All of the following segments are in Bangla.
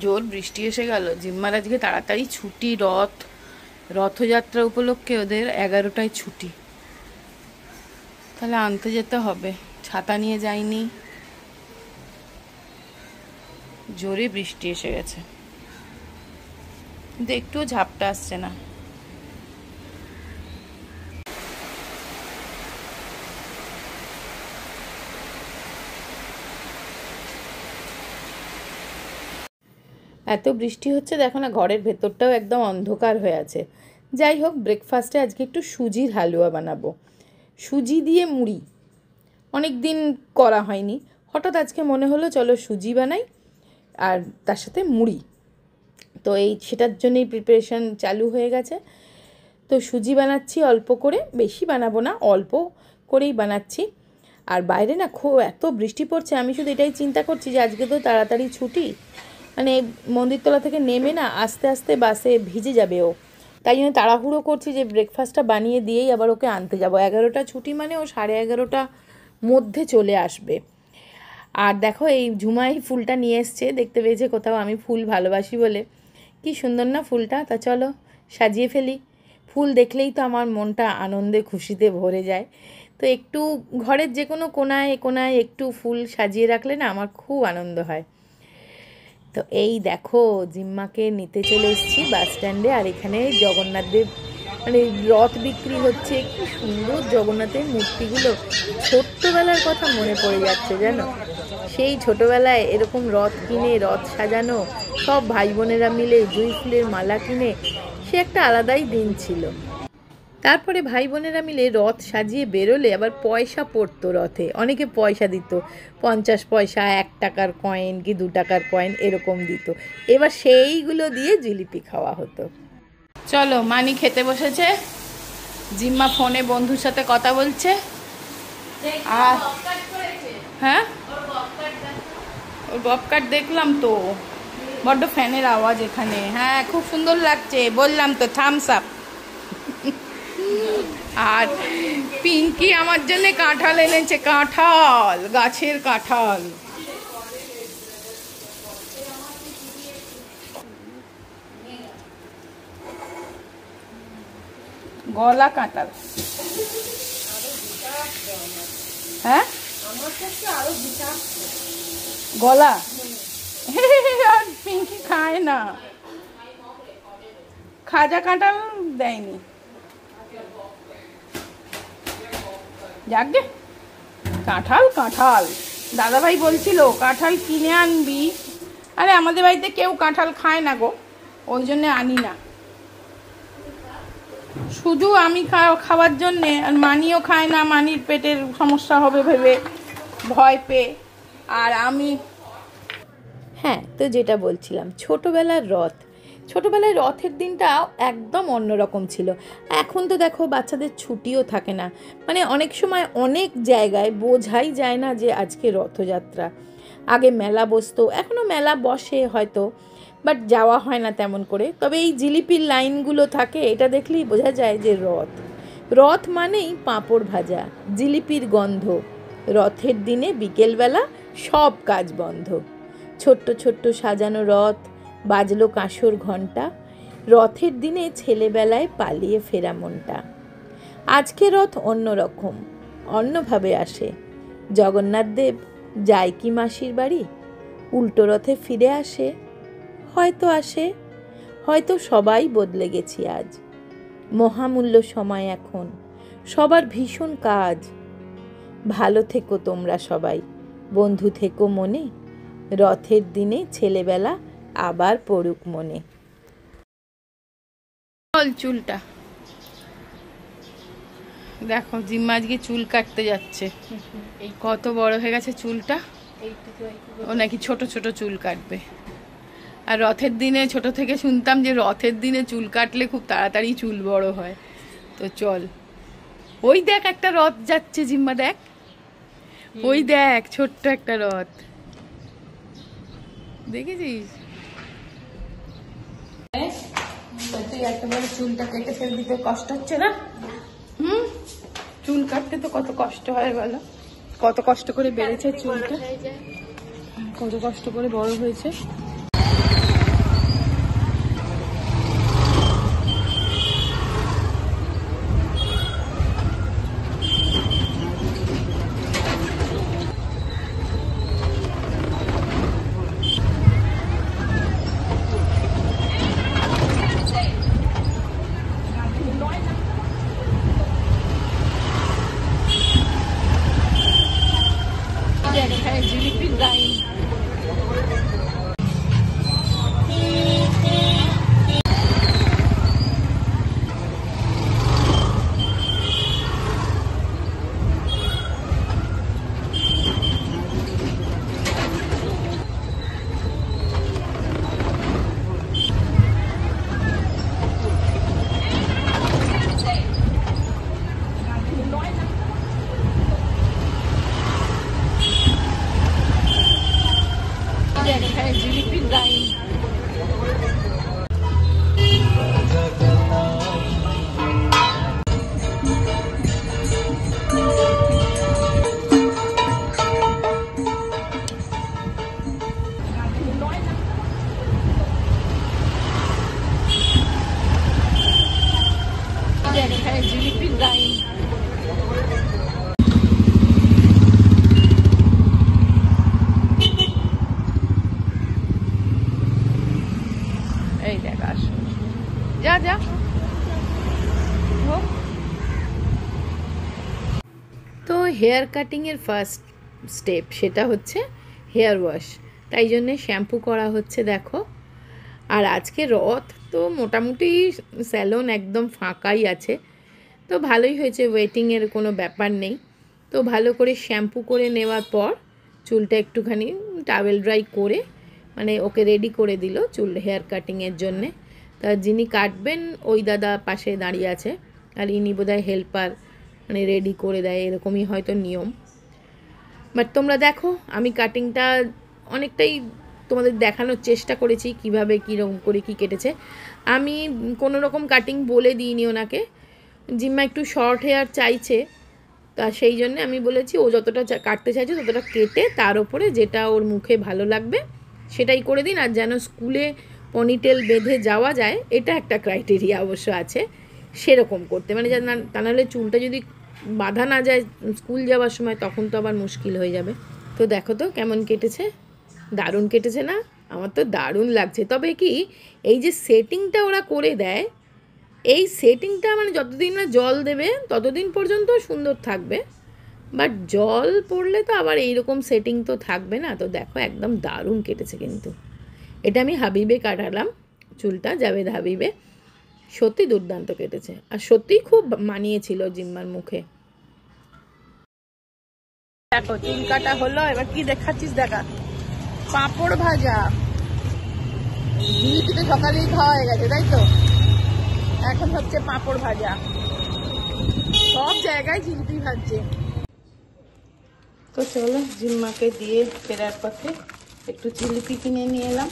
জোর বৃষ্টি এসে গেল। জিম্মার আজকে তাড়াতাড়ি ছুটি, রথযাত্রা উপলক্ষে ওদের 11টায় ছুটি, তাহলে আনতে যেতে হবে। ছাতা নিয়ে যাইনি, জোরে বৃষ্টি এসে গেছে, কিন্তু একটুও ঝাপটা আসছে না। এত বৃষ্টি হচ্ছে দেখো না, ঘরের ভেতরটাও একদম অন্ধকার হয়ে আছে। যাই হোক, ব্রেকফাস্টে আজকে একটু সুজির হালুয়া বানাবো, সুজি দিয়ে মুড়ি। অনেক দিন করা হয়নি, হঠাৎ আজকে মনে হলো চলো সুজি বানাই আর তার সাথে মুড়ি। তো সেটার জন্যই প্রিপারেশান চালু হয়ে গেছে। তো সুজি বানাচ্ছি অল্প করে, বেশি বানাবো না, অল্প করেই বানাচ্ছি। আর বাইরে না খুব এত বৃষ্টি পড়ছে, আমি শুধু এটাই চিন্তা করছি যে আজকে তো তাড়াতাড়ি ছুটি, মানে মন্দিরতলা থেকে নেমে না আস্তে আস্তে বাসে ভিজে যাবে ও, তাই জন্য তাড়াহুড়ো করছি যে ব্রেকফাস্টটা বানিয়ে দিয়েই আবার ওকে আনতে যাব। 11টা ছুটি মানে ও 11:30টার মধ্যে চলে আসবে। আর দেখো এই ঝুমাই ফুলটা নিয়ে এসছে, দেখতে পেয়েছে কোথাও, আমি ফুল ভালোবাসি বলে। কি সুন্দর না ফুলটা, তা চলো সাজিয়ে ফেলি। ফুল দেখলেই তো আমার মনটা আনন্দে খুশিতে ভরে যায়। তো একটু ঘরের যে কোনো কোনায় কোনায় একটু ফুল সাজিয়ে রাখলে না আমার খুব আনন্দ হয়। তো এই দেখো জিম্মাকে নিতে চলে এসেছি বাস স্ট্যান্ডে, আর এখানে জগন্নাথদেব মানে রথ বিক্রি হচ্ছে। কি সুন্দর জগন্নাথের মূর্তিগুলো, ছোট্টবেলার কথা মনে পড়ে যাচ্ছে জানো। সেই ছোটবেলায় এরকম রথ কিনে, রথ সাজানো, সব ভাই বোনেরা মিলে জুঁই ফুলের মালা কিনে, সে একটা আলাদাই দিন ছিল। তারপরে ভাই বোনেরা মিলে রথ সাজিয়ে বেরোলে আবার পয়সা পড়তো রথে, অনেকে পয়সা দিত, 50 পয়সা, 1 টাকার কয়েন কি 2 টাকার কয়েন এরকম দিত। এবার সেইগুলো দিয়ে জিলিপি খাওয়া হতো। চলো মানি খেতে বসেছে, জিম্মা ফোনে বন্ধুর সাথে কথা বলছে। আর হ্যাঁ, ওর ববকাট দেখলাম তো, বড্ড ফ্যানের আওয়াজ এখানে। হ্যাঁ খুব সুন্দর লাগছে, বললাম তো, থামস আপ। আর পিঙ্কি আমার জন্য কাঁঠাল এনেছে, কাঁঠাল, গাছের কাঁঠাল। গলা কাঁঠাল, হ্যাঁ গলা। আর পিঙ্কি খায় না, খাজা কাঁঠাল দেয়নি। যাকে কাঁঠাল কাঁঠাল দাদাভাই বলছিল কাঁঠাল কিনে আনবি, আরে আমাদের বাড়িতে কেউ কাঁঠাল খায় না গো, ওই জন্য আনি না, শুধু আমি খাওয়ার জন্যে। আর মানিও খায় না, মানির পেটের সমস্যা হবে ভেবে, ভয় পেয়ে। আর আমি হ্যাঁ, তো যেটা বলছিলাম, ছোটোবেলায় রথের দিনটা একদম অন্যরকম ছিল। এখন তো দেখো বাচ্চাদের ছুটিও থাকে না, মানে অনেক সময় অনেক জায়গায় বোঝাই যায় না যে আজকে রথযাত্রা। আগে মেলা বসতো, এখনও মেলা বসে হয়তো, বাট যাওয়া হয় না তেমন করে। তবে এই জিলিপির লাইনগুলো থাকে, এটা দেখলেই বোঝা যায় যে রথ মানেই পাঁপড় ভাজা, জিলিপির গন্ধ। রথের দিনে বিকেলবেলা সব কাজ বন্ধ, ছোট্ট ছোট্ট সাজানো রথ, বাজলো কাঁসর ঘণ্টা, রথের দিনে ছেলেবেলায় পালিয়ে ফেরা মনটা। আজকে রথ অন্যরকম, অন্যভাবে আসে। জগন্নাথদেব যায় কি মাসির বাড়ি, উল্টো রথে ফিরে আসে, হয়তো সবাই বদলে গেছি আজ। মহামূল্য সময় এখন, সবার ভীষণ কাজ। ভালো থেকো তোমরা সবাই, বন্ধু থেকো মনে, রথের দিনে ছেলেবেলা আবার পড়ুক মনে। চুলটা দেখো, জিম্মা আজকে চুল কাটতে যাচ্ছে, কত বড় হয়ে গেছে চুলটা। ও নাকি ছোট ছোট চুল কাটবে। আর রথের দিনে ছোট থেকে শুনতাম যে রথের দিনে চুল কাটলে খুব তাড়াতাড়ি চুল বড় হয়। তো চল, ওই দেখ একটা রথ যাচ্ছে, জিম্মা দেখ, ওই দেখ ছোট্ট একটা রথ, দেখেছিস? তুই একেবারে চুলটা কেটে ফেল দিতে কষ্ট হচ্ছে না? চুল কাটতে তো কত কষ্ট হয় বলো, কত কষ্ট করে বেড়েছে চুলটা, কত কষ্ট করে বড় হয়েছে। লাইন। জিলিপির লাইন। জিলিপির লাইন। এই দেখ আস, যা যা। তো হেয়ার কাটিংয়ের ফার্স্ট স্টেপ সেটা হচ্ছে হেয়ার ওয়াশ, তাই জন্যে শ্যাম্পু করা হচ্ছে দেখো। আর আজকে রথ তো মোটামুটি স্যালন একদম ফাঁকাই আছে, তো ভালোই হয়েছে, ওয়েটিংয়ের কোনো ব্যাপার নেই। তো ভালো করে শ্যাম্পু করে নেওয়ার পর চুলটা একটুখানি টাওয়েল ড্রাই করে মানে ওকে রেডি করে দিল চুল হেয়ার কাটিংয়ের জন্যে। তা যিনি কাটবেন ওই দাদা পাশে দাঁড়িয়ে আছে, আর ইনি বোধহয় হেল্পার, মানে রেডি করে দেয়, এরকমই হয়তো নিয়ম। বাট তোমরা দেখো আমি কাটিংটা অনেকটাই তোমাদের দেখানোর চেষ্টা করেছি কিভাবে কীরকম করে কি কেটেছে। আমি কোনো রকম কাটিং বলে দিইনি ওনাকে, জিম্মা একটু শর্ট হেয়ার চাইছে, তা সেই জন্য আমি বলেছি ও যতটা কাটতে চাইছে ততটা কেটে তার ওপরে যেটা ওর মুখে ভালো লাগবে সেটাই করে দিন। আর যেন স্কুলে পনিটেল বেঁধে যাওয়া যায়, এটা একটা ক্রাইটেরিয়া অবশ্য আছে, সেরকম করতে, মানে তা নাহলে চুলটা যদি বাঁধা না যায় স্কুল যাওয়ার সময় তখন তো আবার মুশকিল হয়ে যাবে। তো দেখো তো কেমন কেটেছে, দারুণ কেটেছে না? আমার তো দারুণ লাগছে। তবে কি এই যে সেটিংটা ওরা করে দেয়, এই সেটিংটা মানে যতদিন না জল দেবে ততদিন পর্যন্ত সুন্দর থাকবে, বাট জল পড়লে তো আবার এইরকম সেটিং তো থাকবে না। তো দেখো একদম দারুণ কেটেছে কিন্তু। এটা আমি হাবিবে কাটালাম চুলটা, জাভেদ হাবিবে, সত্যি দুর্দান্ত কেটেছে আর সত্যিই খুব মানিয়েছিল জিম্মার মুখে। দেখো চুল কাটা হলো, এবার কি দেখাচ্ছিস দেখা। পাঁপড় ভাজা, জিলিপি তো সকালেই খাওয়া হয়ে গেছে তাই তো, এখন হচ্ছে পাঁপড় ভাজা, সব জায়গায় জিলিপি ভাজছে। তো চলো জিম্মাকে দিয়ে ফেরার পথে একটু জিলিপি কিনে নিয়ে এলাম,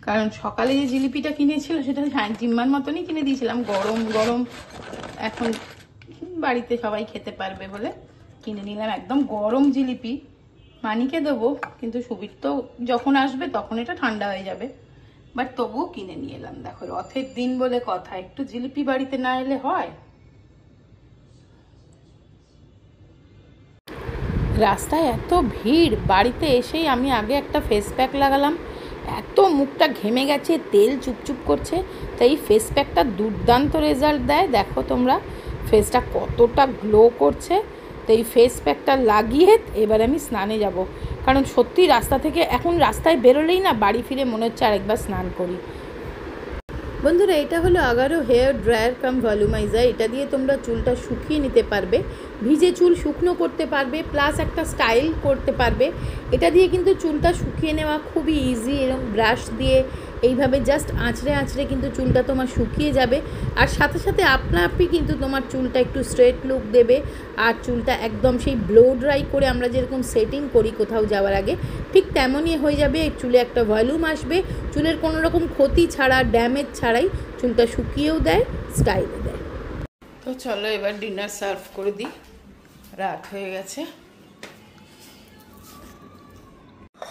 কারণ সকালে যে জিলিপিটা কিনেছিল সেটা জিম্মার মতনই কিনে দিয়েছিলাম, গরম গরম এখন বাড়িতে সবাই খেতে পারবে বলে কিনে নিলাম একদম গরম জিলিপি। মানিকে দেবো, কিন্তু সুবীর তো যখন আসবে তখন এটা ঠান্ডা হয়ে যাবে, বাট তবুও কিনে নিয়ে এলাম। দেখো রথের দিন বলে কথা, একটু জিলিপি বাড়িতে না এলে হয়? রাস্তায় এত ভিড়, বাড়িতে এসেই আমি আগে একটা ফেস প্যাক লাগালাম, এত মুখটা ঘেমে গেছে, তেল চুপচুপ করছে, তাই এই ফেস প্যাকটা দুর্দান্ত রেজাল্ট দেয়। দেখো তোমরা ফেসটা কতটা গ্লো করছে। তো এই ফেস প্যাকটা লাগিয়ে এবার আমি স্নানে যাব, কারণ সত্যি রাস্তা থেকে এখন রাস্তায় বেরোলেই না বাড়ি ফিরে মনে হচ্ছে আরেকবার স্নান করি। বন্ধুরা এটা হলো আগারো হেয়ার ড্রায়ার কাম ভলিউমাইজার, এটা দিয়ে তোমরা চুলটা শুকিয়ে নিতে পারবে, ভিজে চুল শুকনো করতে পারবে, প্লাস একটা স্টাইল করতে পারবে। এটা দিয়ে কিন্তু চুলটা শুকিয়ে নেওয়া খুবই ইজি, এরকম ব্রাশ দিয়ে এইভাবে জাস্ট আঁচড়ে আঁচড়ে কিন্তু চুলটা তোমার শুকিয়ে যাবে, আর সাথে সাথে আপনা আপনি কিন্তু তোমার চুলটা একটু স্ট্রেট লুক দেবে, আর চুলটা একদম সেই ব্লো ড্রাই করে আমরা যেরকম সেটিং করি কোথাও যাওয়ার আগে ঠিক তেমনই হয়ে যাবে। চুলে একটা ভলিউম আসবে, চুলের কোনো রকম ক্ষতি ছাড়া, ড্যামেজ ছাড়াই চুলটা শুকিয়েও দেয়, স্টাইলও দেয়। তো চলো এবার ডিনার সার্ভ করে দিই, রাত হয়ে গেছে।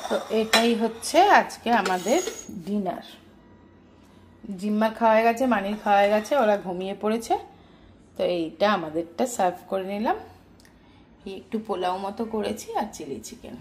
তো এটাই হচ্ছে আজকে আমাদের ডিনার। জিম্মার খাওয়া গেছে, মানির খাওয়া গেছে, ওরা ঘুমিয়ে পড়েছে। তো এইটা আমাদেরটা সার্ভ করে নিলাম, একটু পোলাও মতো করেছি আর চিলি চিকেন।